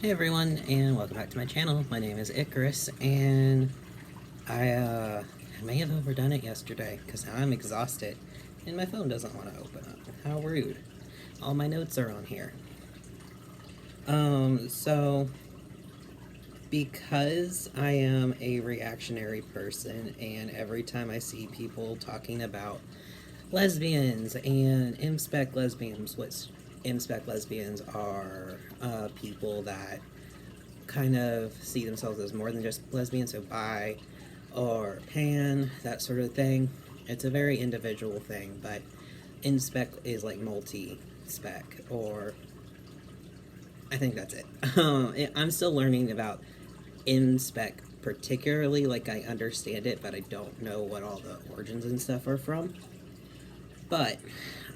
Hey everyone, and welcome back to my channel. My name is Icarus, and I may have overdone it yesterday, because now I'm exhausted, and my phone doesn't want to open up. How rude. All my notes are on here. So, because I am a reactionary person, and every time I see people talking about lesbians and m-spec lesbians, which m-spec lesbians are people that kind of see themselves as more than just lesbians, so bi or pan, that sort of thing. It's a very individual thing, but in-spec is like multi-spec, or I think that's it. I'm still learning about in-spec particularly, like I understand it, but I don't know what all the origins and stuff are from. But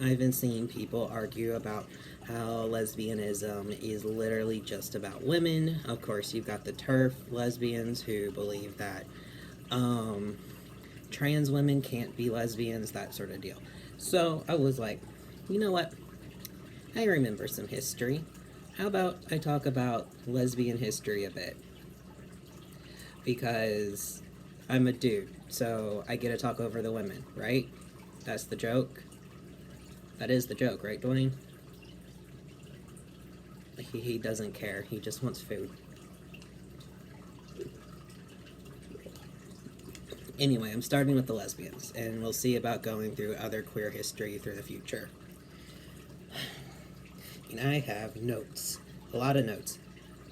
I've been seeing people argue about how lesbianism is literally just about women. Of course, you've got the TERF lesbians who believe that trans women can't be lesbians, that sort of deal. So I was like, you know what? I remember some history. How about I talk about lesbian history a bit? Because I'm a dude, so I get to talk over the women, right? That's the joke. That is the joke, right, Dwayne? He doesn't care. He just wants food. Anyway, I'm starting with the lesbians, and we'll see about going through other queer history through the future. And I have notes. A lot of notes.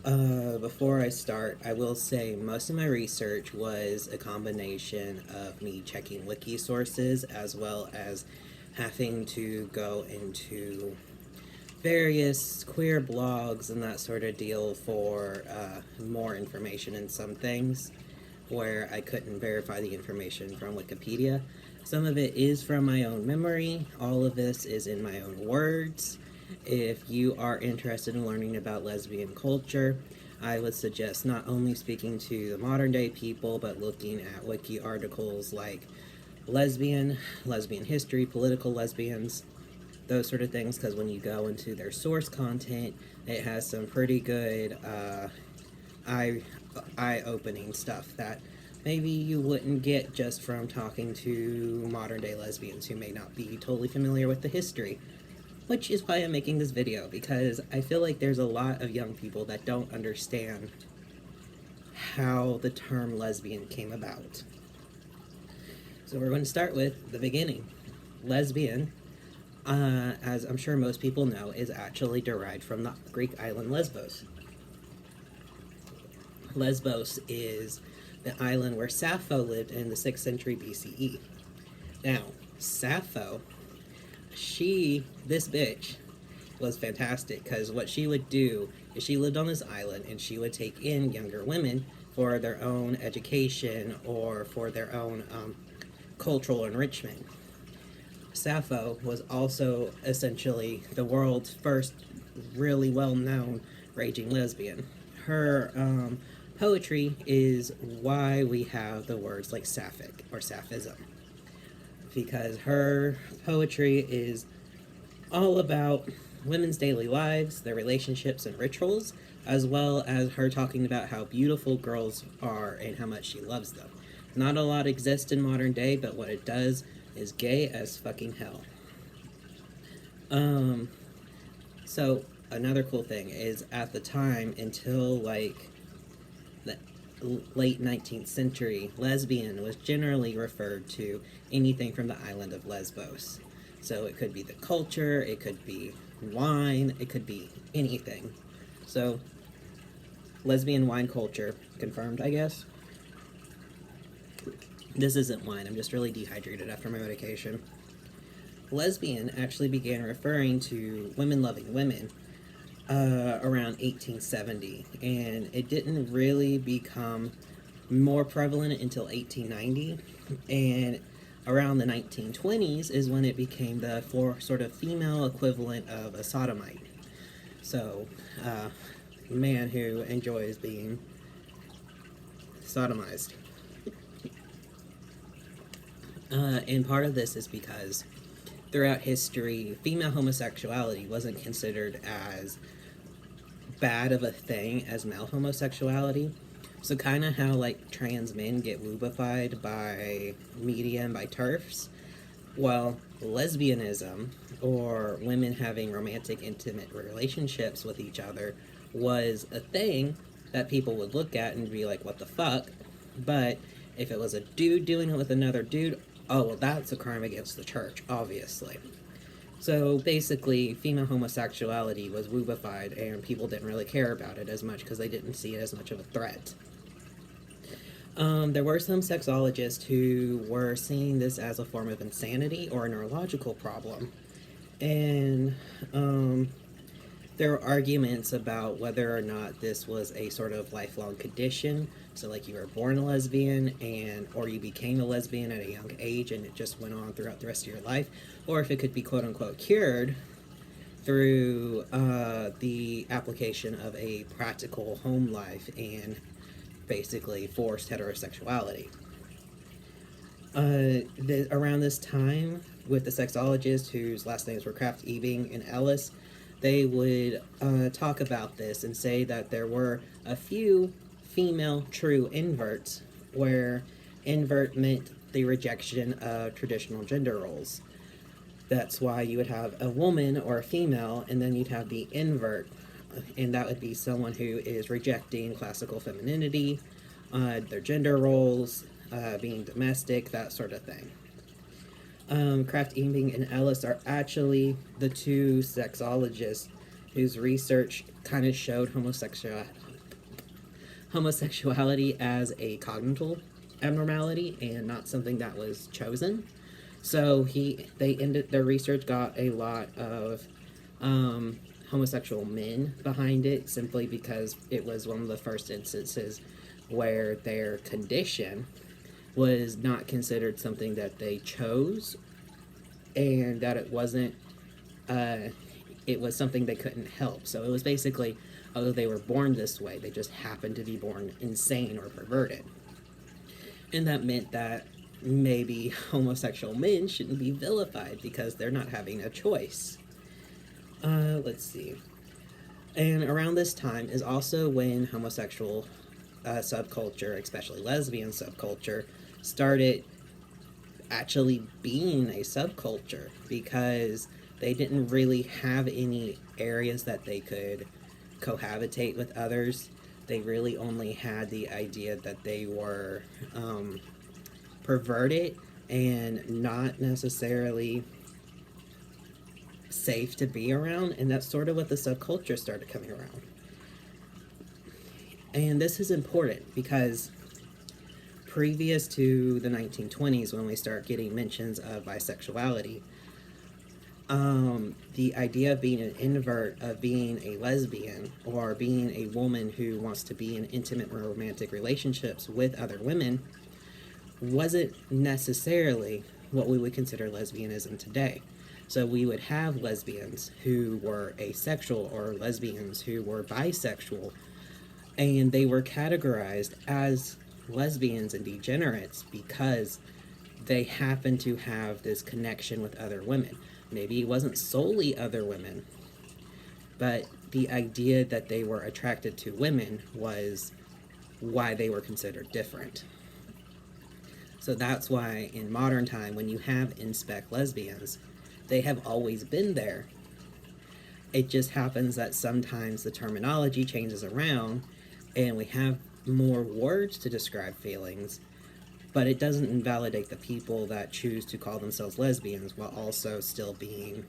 Before I start, I will say most of my research was a combination of me checking wiki sources as well as having to go into various queer blogs and that sort of deal for more information in some things where I couldn't verify the information from Wikipedia. Some of it is from my own memory. All of this is in my own words. If you are interested in learning about lesbian culture, I would suggest not only speaking to the modern day people, but looking at wiki articles like lesbian history, political lesbians, those sort of things, because when you go into their source content, it has some pretty good eye-opening stuff that maybe you wouldn't get just from talking to modern day lesbians who may not be totally familiar with the history. Which is why I'm making this video, because I feel like there's a lot of young people that don't understand how the term lesbian came about. So we're going to start with the beginning. Lesbian, as I'm sure most people know, is actually derived from the Greek island Lesbos. Lesbos is the island where Sappho lived in the 6th century BCE. Now, Sappho, this bitch was fantastic, because what she would do is she lived on this island and she would take in younger women for their own education or for their own cultural enrichment. Sappho was also essentially the world's first really well-known raging lesbian. Her poetry is why we have the words like sapphic or sapphism, because her poetry is all about women's daily lives, their relationships and rituals, as well as her talking about how beautiful girls are and how much she loves them. Not a lot exists in modern day, but what it does is gay as fucking hell. So another cool thing is at the time, until like the late 19th century, lesbian was generally referred to anything from the island of Lesbos. So it could be the culture, it could be wine, it could be anything. So lesbian wine culture confirmed, I guess. This isn't wine, I'm just really dehydrated after my medication. Lesbian actually began referring to women loving women around 1870, and it didn't really become more prevalent until 1890, and around the 1920s is when it became the sort of female equivalent of a sodomite. So, a man who enjoys being sodomized. And part of this is because throughout history, female homosexuality wasn't considered as bad of a thing as male homosexuality. So kind of how like trans men get woobified by media and by TERFs. Well, lesbianism, or women having romantic, intimate relationships with each other, was a thing that people would look at and be like, what the fuck? But if it was a dude doing it with another dude, oh, well, that's a crime against the church, obviously. So basically, female homosexuality was woobified, and people didn't really care about it as much because they didn't see it as much of a threat. There were some sexologists who were seeing this as a form of insanity or a neurological problem. And there were arguments about whether or not this was a sort of lifelong condition. So like you were born a lesbian or you became a lesbian at a young age and it just went on throughout the rest of your life. Or if it could be quote unquote cured through the application of a practical home life and basically forced heterosexuality. Around this time, with the sexologists whose last names were Kraft, Ebing, and Ellis, they would talk about this and say that there were a few female true inverts, where invert meant the rejection of traditional gender roles. That's why you would have a woman or a female, and then you'd have the invert, and that would be someone who is rejecting classical femininity, their gender roles, being domestic, that sort of thing. Kraft, Ebing, and Ellis are actually the two sexologists whose research kind of showed homosexuality as a cognitive abnormality and not something that was chosen. So their research got a lot of homosexual men behind it, simply because it was one of the first instances where their condition was not considered something that they chose, and that it wasn't it was something they couldn't help. So it was basically, although they were born this way, they just happened to be born insane or perverted. And that meant that maybe homosexual men shouldn't be vilified because they're not having a choice. Let's see. And around this time is also when homosexual subculture, especially lesbian subculture, started actually being a subculture, because they didn't really have any areas that they could cohabitate with others. They really only had the idea that they were perverted and not necessarily safe to be around, and that's sort of what the subculture started coming around. And this is important because previous to the 1920s, when we start getting mentions of bisexuality, the idea of being an invert, of being a lesbian, or being a woman who wants to be in intimate romantic relationships with other women, wasn't necessarily what we would consider lesbianism today. So we would have lesbians who were asexual, or lesbians who were bisexual, and they were categorized as lesbians and degenerates because they happened to have this connection with other women. Maybe it wasn't solely other women, but the idea that they were attracted to women was why they were considered different. So that's why in modern time, when you have m-spec lesbians, they have always been there. It just happens that sometimes the terminology changes around and we have more words to describe feelings, but it doesn't invalidate the people that choose to call themselves lesbians while also still being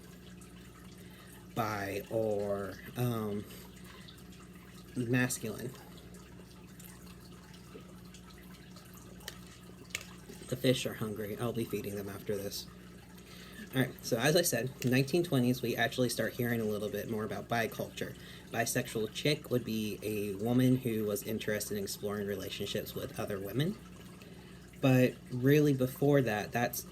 bi or masculine. The fish are hungry. I'll be feeding them after this. Alright, so as I said, in the 1920s, we actually start hearing a little bit more about biculture. Bisexual chick would be a woman who was interested in exploring relationships with other women. But really before that,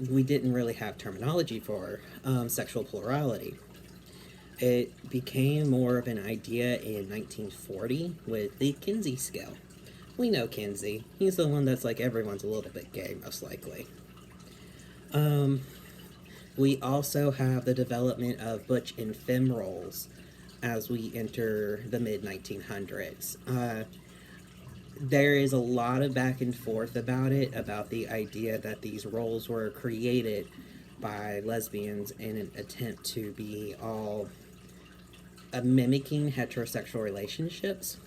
we didn't really have terminology for sexual plurality. It became more of an idea in 1940 with the Kinsey scale. We know Kinsey. He's the one that's like everyone's a little bit gay, most likely. We also have the development of butch and femme roles as we enter the mid 1900s. There is a lot of back and forth about it, about the idea that these roles were created by lesbians in an attempt to be all mimicking heterosexual relationships.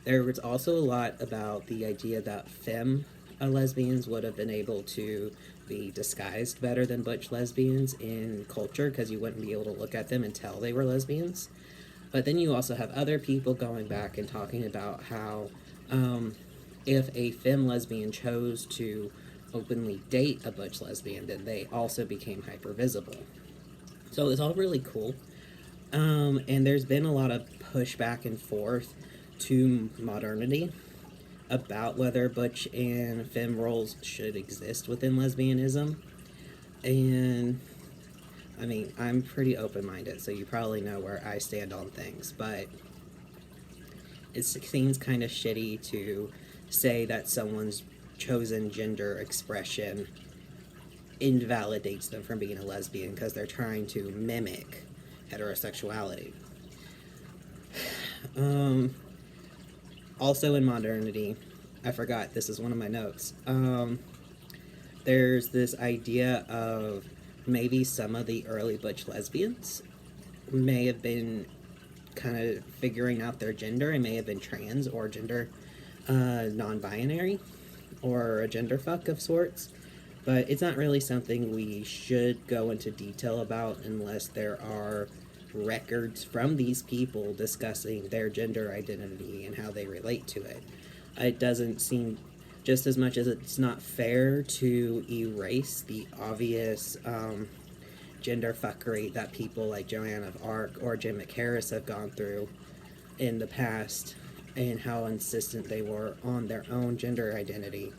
There was also a lot about the idea that femme lesbians would have been able to be disguised better than butch lesbians in culture because you wouldn't be able to look at them and tell they were lesbians. But then you also have other people going back and talking about how if a femme lesbian chose to openly date a butch lesbian, then they also became hyper visible. So it's all really cool. And there's been a lot of push back and forth to modernity about whether butch and femme roles should exist within lesbianism. And I mean, I'm pretty open-minded, so you probably know where I stand on things, but it seems kind of shitty to say that someone's chosen gender expression invalidates them from being a lesbian because they're trying to mimic heterosexuality. Also in modernity, I forgot, this is one of my notes. There's this idea of maybe some of the early butch lesbians may have been kind of figuring out their gender and may have been trans or gender non-binary or a gender fuck of sorts. But it's not really something we should go into detail about unless there are records from these people discussing their gender identity and how they relate to it. It doesn't seem, just as much as it's not fair to erase the obvious gender fuckery that people like Joanne of Arc or Jim McHarris have gone through in the past and how insistent they were on their own gender identity.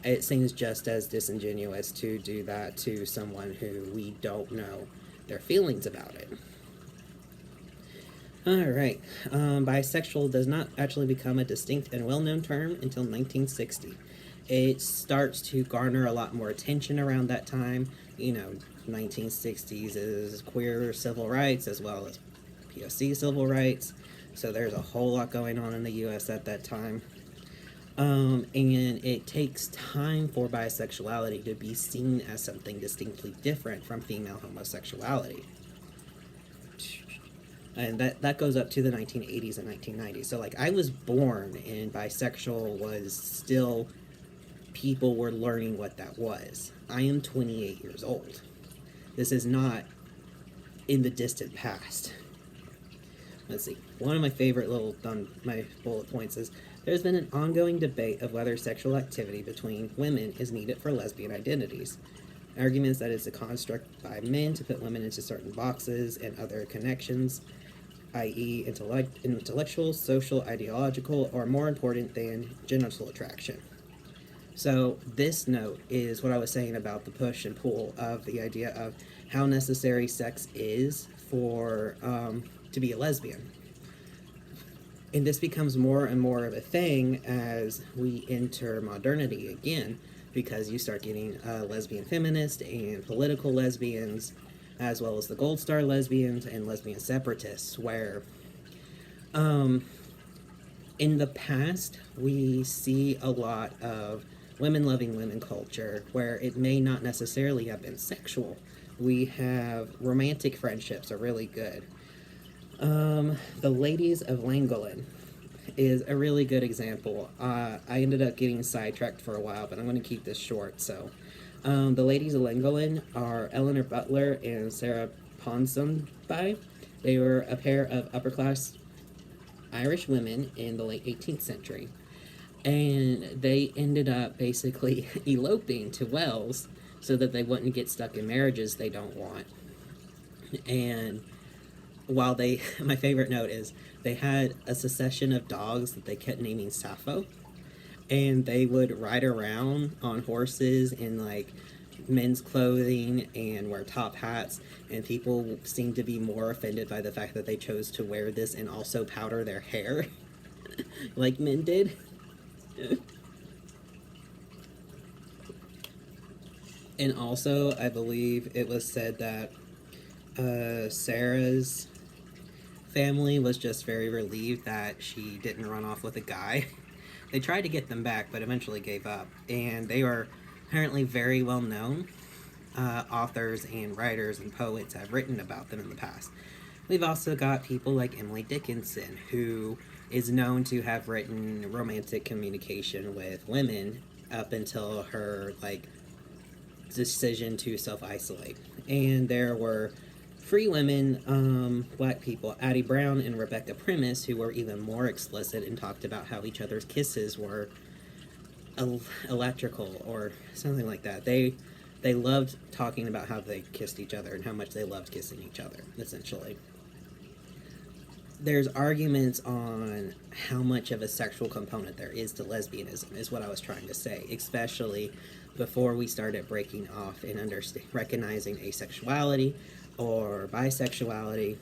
It seems just as disingenuous to do that to someone who we don't know their feelings about it. Alright, bisexual does not actually become a distinct and well-known term until 1960. It starts to garner a lot more attention around that time. You know, 1960s is queer civil rights as well as POC civil rights. So there's a whole lot going on in the US at that time. And it takes time for bisexuality to be seen as something distinctly different from female homosexuality. And that goes up to the 1980s and 1990s. So, like, I was born and bisexual was still, people were learning what that was. I am 28 years old. This is not in the distant past. Let's see. One of my favorite little, my bullet points is, there's been an ongoing debate of whether sexual activity between women is needed for lesbian identities. Arguments that it's a construct by men to put women into certain boxes and other connections, i.e. intellectual, social, ideological, or more important than genital attraction. So this note is what I was saying about the push and pull of the idea of how necessary sex is for to be a lesbian. And this becomes more and more of a thing as we enter modernity again, because you start getting lesbian feminists and political lesbians, as well as the Gold Star lesbians and lesbian separatists, where in the past we see a lot of women loving women culture where it may not necessarily have been sexual. We have romantic friendships are really good. The Ladies of Llangollen is a really good example. I ended up getting sidetracked for a while, but I'm going to keep this short. So, the Ladies of Llangollen are Eleanor Butler and Sarah Ponsonby. They were a pair of upper-class Irish women in the late 18th century. And they ended up basically eloping to Wales so that they wouldn't get stuck in marriages they don't want. And while my favorite note is, they had a succession of dogs that they kept naming Sappho, and they would ride around on horses in, like, men's clothing and wear top hats, and people seemed to be more offended by the fact that they chose to wear this and also powder their hair, like men did. And also, I believe it was said that Sarah's family was just very relieved that she didn't run off with a guy. They tried to get them back, but eventually gave up. And they are apparently very well known. Authors and writers and poets have written about them in the past. We've also got people like Emily Dickinson, who is known to have written romantic communication with women up until her decision to self-isolate. And there were free women, black people, Addie Brown and Rebecca Primus, who were even more explicit and talked about how each other's kisses were electrical or something like that. They loved talking about how they kissed each other and how much they loved kissing each other, essentially. There's arguments on how much of a sexual component there is to lesbianism, is what I was trying to say, especially before we started breaking off and recognizing asexuality or bisexuality,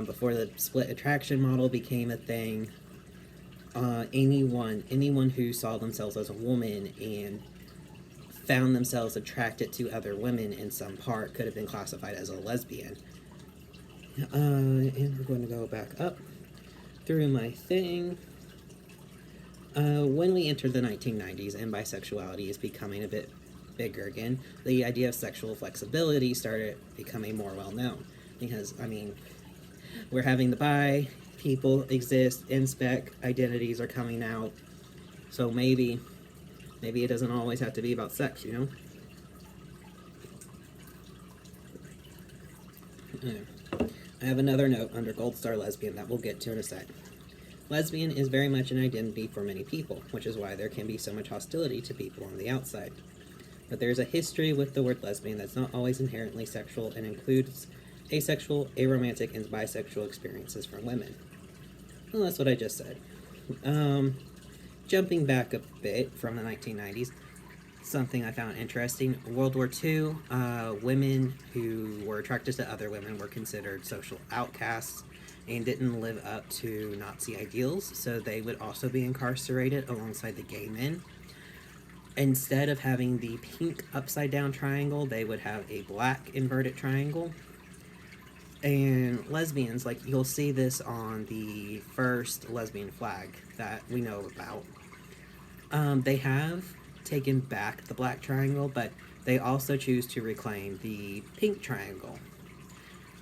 before the split attraction model became a thing. Anyone who saw themselves as a woman and found themselves attracted to other women in some part could have been classified as a lesbian. And we're going to go back up through my thing. When we entered the 1990s and bisexuality is becoming a bit bigger again, the idea of sexual flexibility started becoming more well known. Because, I mean, we're having the bi people exist, m-spec identities are coming out, so maybe it doesn't always have to be about sex, you know? I have another note under Gold Star Lesbian that we'll get to in a sec. Lesbian is very much an identity for many people, which is why there can be so much hostility to people on the outside. But there's a history with the word lesbian that's not always inherently sexual and includes asexual, aromantic, and bisexual experiences for women. Well, that's what I just said. Jumping back a bit from the 1990s, something I found interesting. World War II, women who were attracted to other women were considered social outcasts and didn't live up to Nazi ideals, so they would also be incarcerated alongside the gay men. Instead of having the pink upside-down triangle, they would have a black inverted triangle. And lesbians, you'll see this on the first lesbian flag that we know about. They have taken back the black triangle, but they also choose to reclaim the pink triangle.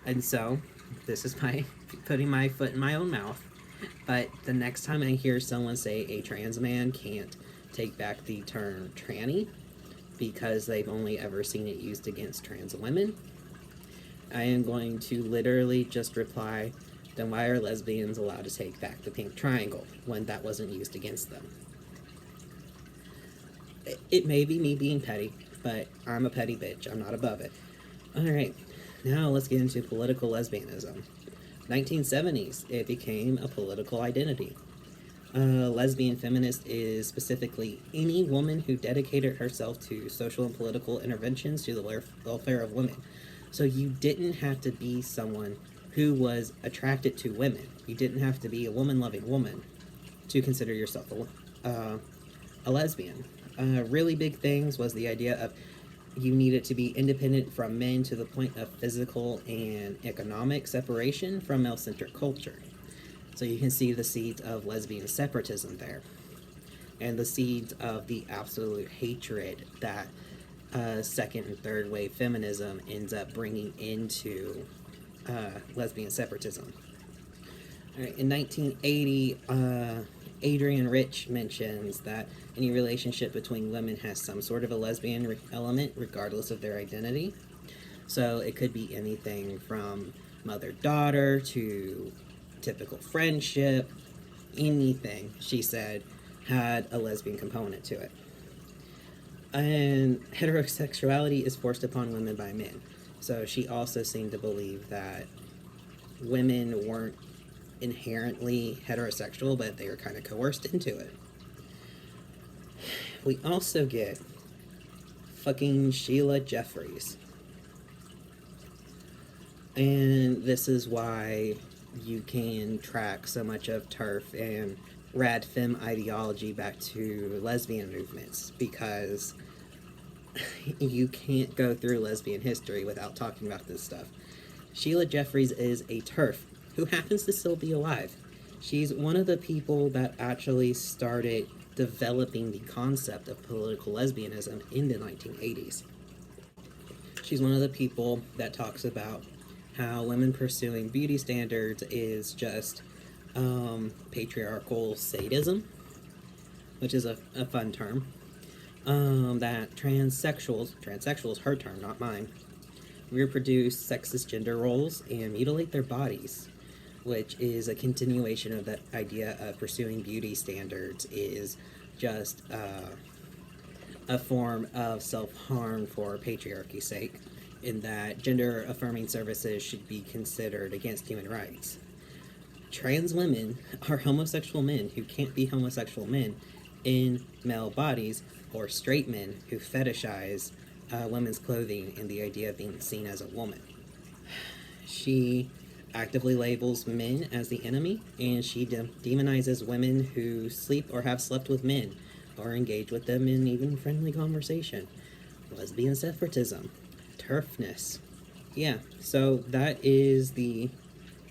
And so, this is my putting my foot in my own mouth, but the next time I hear someone say a trans man can't take back the term tranny because they've only ever seen it used against trans women, I am going to literally just reply, then why are lesbians allowed to take back the pink triangle when that wasn't used against them? It may be me being petty, but I'm a petty bitch. I'm not above it. Alright, now let's get into political lesbianism. 1970s, it became a political identity. Lesbian feminist is specifically any woman who dedicated herself to social and political interventions to the welfare of women. So you didn't have to be someone who was attracted to women. You didn't have to be a woman-loving woman to consider yourself a lesbian. Really big things was the idea of you needed to be independent from men to the point of physical and economic separation from male-centric culture. So you can see the seeds of lesbian separatism there, and the seeds of the absolute hatred that second and third wave feminism ends up bringing into lesbian separatism. All right, in 1980, Adrienne Rich mentions that any relationship between women has some sort of a lesbian element, regardless of their identity. So it could be anything from mother-daughter to typical friendship. Anything, she said, had a lesbian component to it. And heterosexuality is forced upon women by men. So she also seemed to believe that women weren't inherently heterosexual, but they were kind of coerced into it. We also get fucking Sheila Jeffries. And this is why you can track so much of TERF and rad femme ideology back to lesbian movements, because you can't go through lesbian history without talking about this stuff. Sheila Jeffries is a TERF, who happens to still be alive. She's one of the people that actually started developing the concept of political lesbianism in the 1980s. She's one of the people that talks about how women pursuing beauty standards is just patriarchal sadism, which is a fun term. That transsexuals, her term, not mine, reproduce sexist gender roles and mutilate their bodies, which is a continuation of that idea of pursuing beauty standards is just a form of self-harm for patriarchy's sake, in that gender-affirming services should be considered against human rights. Trans women are homosexual men who can't be homosexual men in male bodies, or straight men who fetishize women's clothing and the idea of being seen as a woman. She actively labels men as the enemy, and she demonizes women who sleep or have slept with men or engage with them in even friendly conversation. Lesbian separatism, turfness. Yeah, so that is the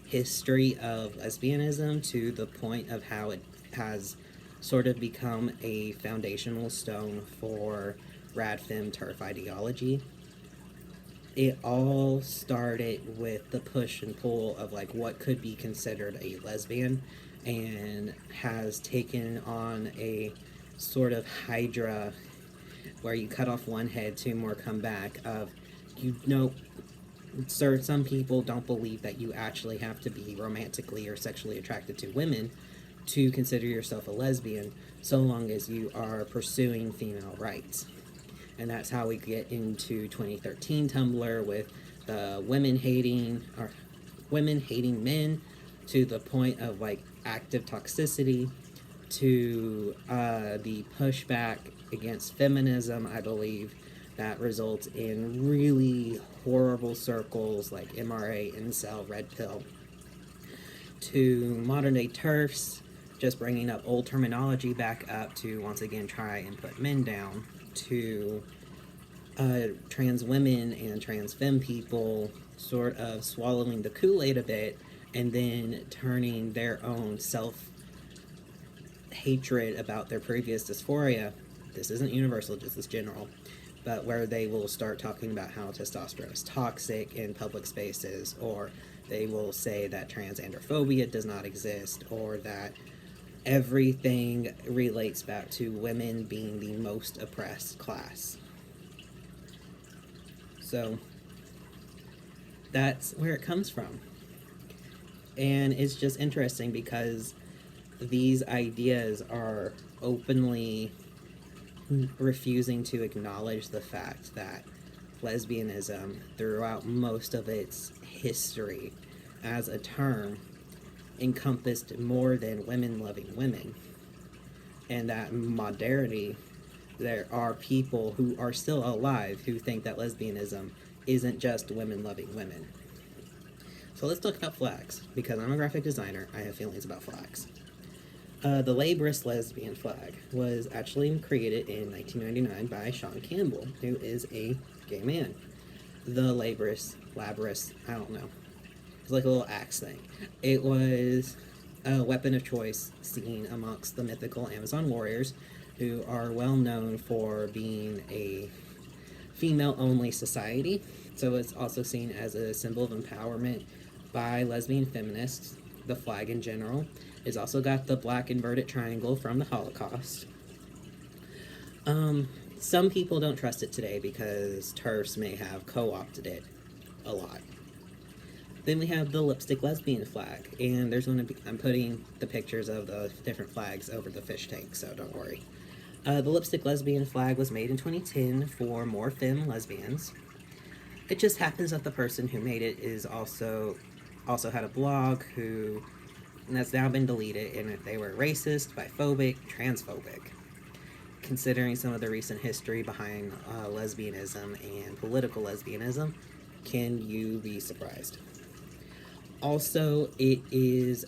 history of lesbianism to the point of how it has sort of become a foundational stone for rad fem turf ideology. It all started with the push and pull of like what could be considered a lesbian, and has taken on a sort of hydra where you cut off one head, two more come back of, you know, sir, some people don't believe that you actually have to be romantically or sexually attracted to women to consider yourself a lesbian, so long as you are pursuing female rights. And that's how we get into 2013 Tumblr with the women hating men to the point of like active toxicity, to the pushback against feminism, I believe, that results in really horrible circles like MRA, incel, red pill, to modern day TERFs, just bringing up old terminology back up to once again try and put men down, to trans women and trans femme people sort of swallowing the Kool-Aid a bit and then turning their own self-hatred about their previous dysphoria. This isn't universal, just this general, but where they will start talking about how testosterone is toxic in public spaces, or they will say that transandrophobia does not exist, or that everything relates back to women being the most oppressed class. So that's where it comes from. And it's just interesting because these ideas are openly refusing to acknowledge the fact that lesbianism, throughout most of its history as a term, encompassed more than women loving women. And that in modernity, there are people who are still alive who think that lesbianism isn't just women loving women. So let's talk about flags, because I'm a graphic designer, I have feelings about flags. The labrist lesbian flag was actually created in 1999 by Sean Campbell, who is a gay man. The labrist, I don't know. It's like a little axe thing. It was a weapon of choice seen amongst the mythical Amazon warriors, who are well known for being a female-only society. So it's also seen as a symbol of empowerment by lesbian feminists. The flag in general is also got the black inverted triangle from the Holocaust. Some people don't trust it today because TERFs may have co-opted it a lot. Then we have the lipstick lesbian flag, and there's going to be, I'm putting the pictures of the different flags over the fish tank, so don't worry. The lipstick lesbian flag was made in 2010 for more femme lesbians. It just happens that the person who made it is also had a blog and that's now been deleted, and if they were racist, biphobic, transphobic. Considering some of the recent history behind lesbianism and political lesbianism, can you be surprised? Also, it is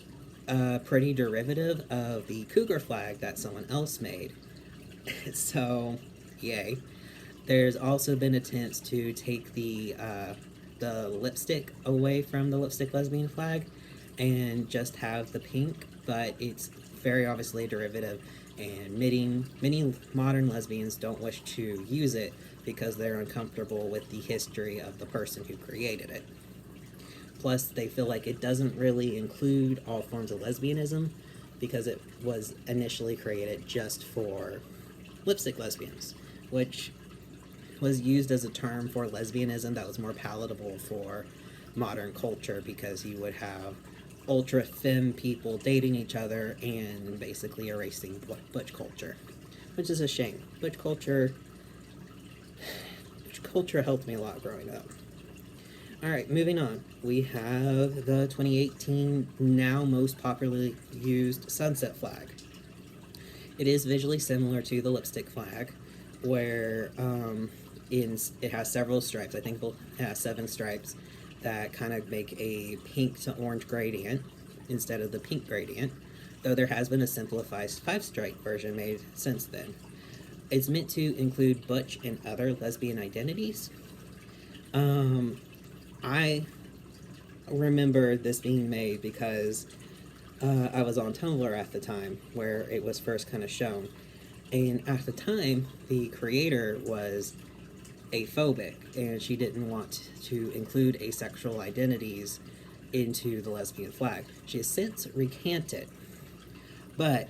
a pretty derivative of the cougar flag that someone else made. So, yay. There's also been attempts to take the lipstick away from the lipstick lesbian flag and just have the pink, but it's very obviously a derivative, and many modern lesbians don't wish to use it because they're uncomfortable with the history of the person who created it. Plus, they feel like it doesn't really include all forms of lesbianism because it was initially created just for lipstick lesbians, which was used as a term for lesbianism that was more palatable for modern culture because you would have ultra femme people dating each other and basically erasing butch culture, which is a shame. Butch culture helped me a lot growing up. Alright, moving on. We have the 2018 now most popularly used sunset flag. It is visually similar to the lipstick flag, where it has several stripes. I think it has 7 stripes that kind of make a pink to orange gradient instead of the pink gradient, though there has been a simplified 5-stripe version made since then. It's meant to include butch and other lesbian identities. I remember this being made because I was on Tumblr at the time where it was first kind of shown. And at the time, the creator was aphobic, and she didn't want to include asexual identities into the lesbian flag. She has since recanted, but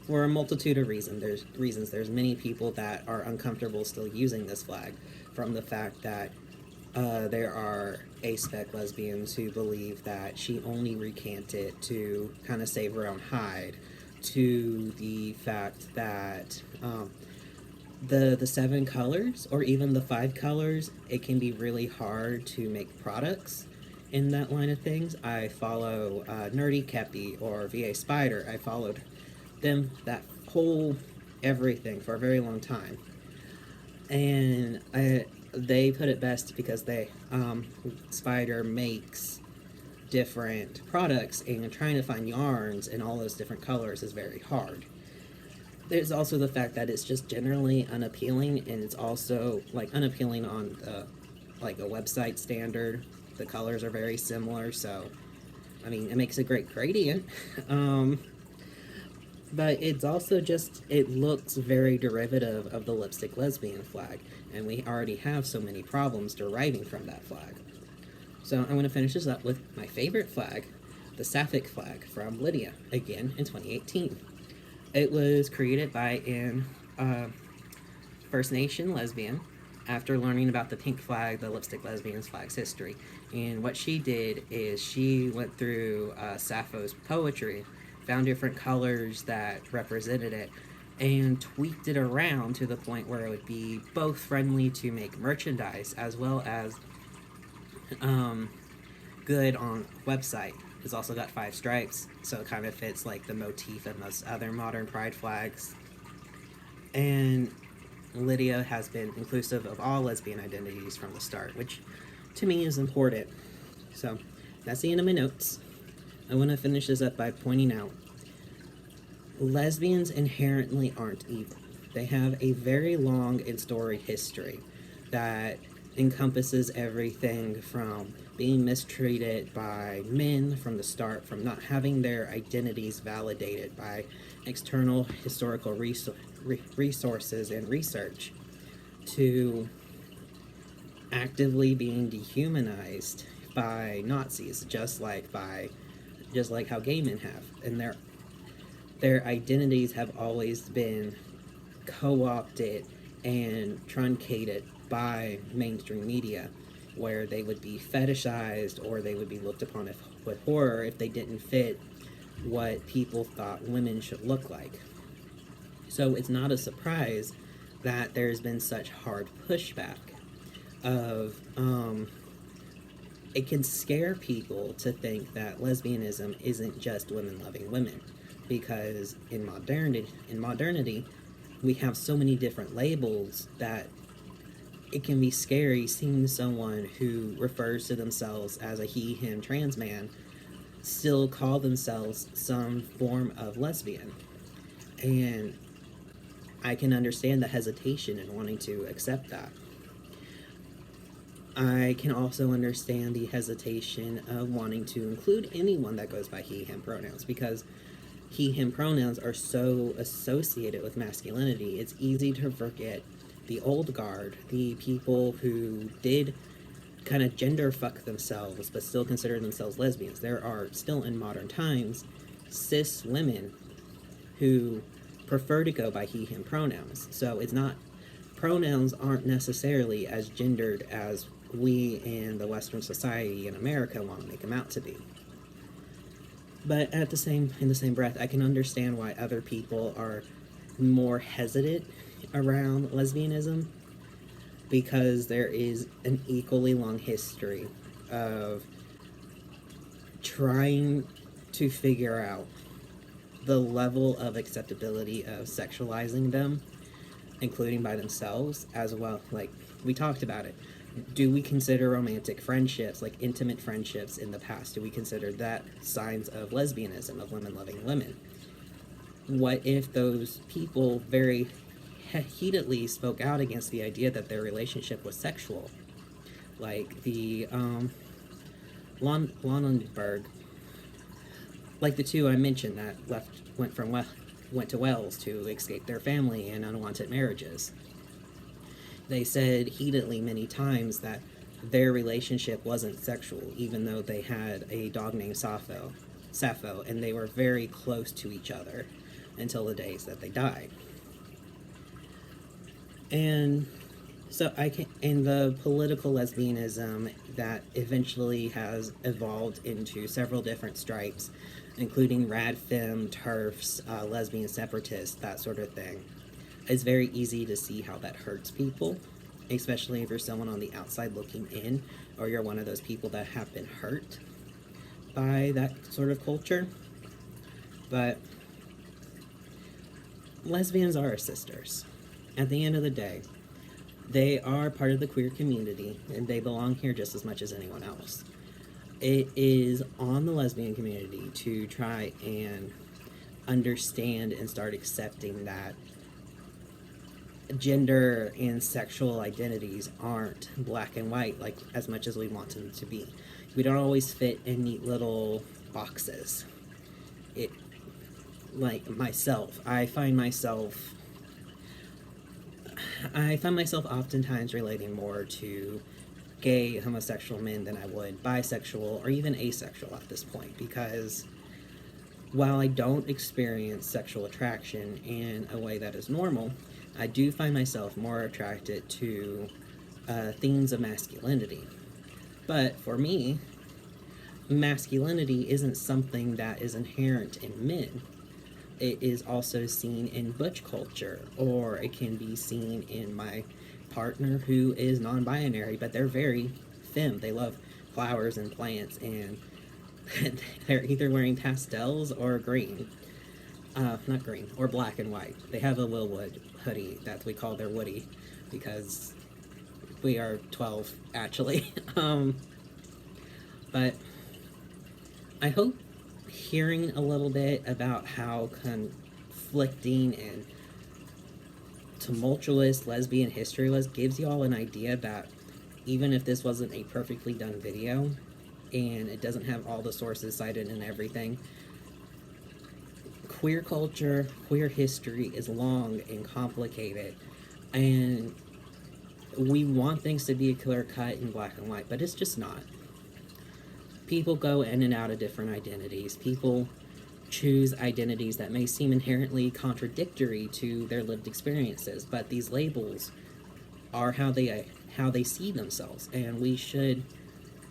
for a multitude of reasons. There's many people that are uncomfortable still using this flag, from the fact that there are m-spec lesbians who believe that she only recanted to kind of save her own hide, to the fact that the 7 colors, or even the 5 colors, it can be really hard to make products in that line of things. I follow Nerdy Kepi or VA Spider. I followed them, that whole everything, for a very long time. And they put it best because Spider makes different products, and trying to find yarns in all those different colors is very hard. There's also the fact that it's just generally unappealing, and it's also like unappealing on like a website standard. The colors are very similar, so I mean, it makes a great gradient. But it's also just, it looks very derivative of the lipstick lesbian flag, and we already have so many problems deriving from that flag. So I'm going to finish this up with my favorite flag, the sapphic flag from Lydia, again in 2018. It was created by an First Nation lesbian after learning about the pink flag, the lipstick lesbian's flag's history. And what she did is she went through Sappho's poetry, found different colors that represented it, and tweaked it around to the point where it would be both friendly to make merchandise as well as good on website. It's also got 5 stripes, so it kind of fits like the motif of most other modern pride flags. And Lydia has been inclusive of all lesbian identities from the start, which to me is important. So that's the end of my notes. I want to finish this up by pointing out lesbians inherently aren't evil. They have a very long and storied history that encompasses everything from being mistreated by men from the start, from not having their identities validated by external historical resources and research, to actively being dehumanized by Nazis, just like how gay men have. And their identities have always been co-opted and truncated by mainstream media, where they would be fetishized or they would be looked upon with horror if they didn't fit what people thought women should look like. So it's not a surprise that there's been such hard pushback of it can scare people to think that lesbianism isn't just women loving women, because in modernity we have so many different labels that it can be scary seeing someone who refers to themselves as a he, him, trans man still call themselves some form of lesbian. And I can understand the hesitation in wanting to accept that. I can also understand the hesitation of wanting to include anyone that goes by he, him pronouns, because he, him pronouns are so associated with masculinity. It's easy to forget the old guard, the people who did kind of gender fuck themselves but still consider themselves lesbians. There are still in modern times cis women who prefer to go by he, him pronouns. So it's not, pronouns aren't necessarily as gendered as we in the Western society in America want to make them out to be. But in the same breath, I can understand why other people are more hesitant around lesbianism, because there is an equally long history of trying to figure out the level of acceptability of sexualizing them, including by themselves as well. Like, we talked about it. Do we consider romantic friendships, like intimate friendships in the past, do we consider that signs of lesbianism, of women loving women? What if those people very heatedly spoke out against the idea that their relationship was sexual? Like the Lonenberg, like the two I mentioned that went to Wales to escape their family and unwanted marriages. They said heatedly many times that their relationship wasn't sexual, even though they had a dog named Sappho, and they were very close to each other until the days that they died. And so and the political lesbianism that eventually has evolved into several different stripes, including rad fem, TERFs, lesbian separatists, that sort of thing. It's very easy to see how that hurts people, especially if you're someone on the outside looking in, or you're one of those people that have been hurt by that sort of culture. But lesbians are our sisters. At the end of the day, they are part of the queer community, and they belong here just as much as anyone else. It is on the lesbian community to try and understand and start accepting that gender and sexual identities aren't black and white like as much as we want them to be. We don't always fit in neat little boxes. Like myself, I find myself oftentimes relating more to gay homosexual men than I would bisexual or even asexual at this point, because while I don't experience sexual attraction in a way that is normal, I do find myself more attracted to themes of masculinity. But for me, masculinity isn't something that is inherent in men. It is also seen in butch culture, or it can be seen in my partner who is non-binary, but they're very femme. They love flowers and plants, and they're either wearing pastels or green. Not green, or black and white. They have a Willwood hoodie that we call their Woody, because we are 12, actually. But I hope hearing a little bit about how conflicting and tumultuous lesbian history was gives you all an idea that even if this wasn't a perfectly done video and it doesn't have all the sources cited and everything, queer culture, queer history is long and complicated, and we want things to be clear cut in black and white, but it's just not. People go in and out of different identities. People choose identities that may seem inherently contradictory to their lived experiences, but these labels are how they see themselves, and we should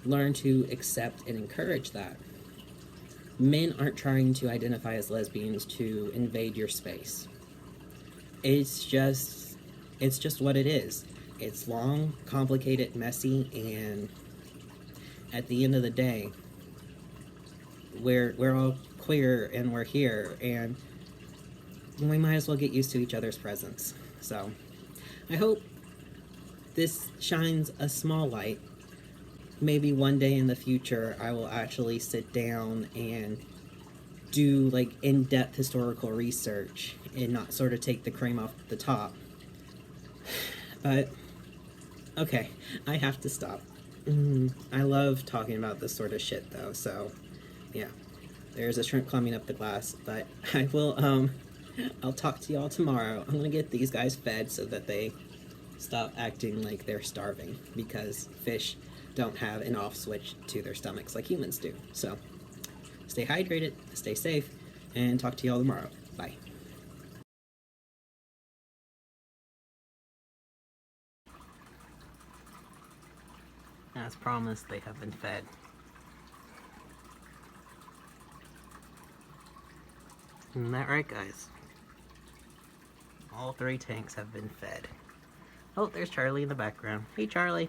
learn to accept and encourage that. Men aren't trying to identify as lesbians to invade your space. It's just what it is. It's long, complicated, messy, and at the end of the day, we're all queer and we're here, and we might as well get used to each other's presence. So I hope this shines a small light. Maybe one day in the future I will actually sit down and do like in-depth historical research and not sort of take the cream off the top. But okay, I have to stop. I love talking about this sort of shit, though, so, yeah. There's a shrimp climbing up the glass, but I will, I'll talk to y'all tomorrow. I'm gonna get these guys fed so that they stop acting like they're starving, because fish don't have an off switch to their stomachs like humans do. So, stay hydrated, stay safe, and talk to y'all tomorrow. Bye. As promised, they have been fed. Isn't that right, guys? All 3 tanks have been fed. Oh, there's Charlie in the background. Hey, Charlie.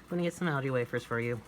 I'm gonna get some algae wafers for you.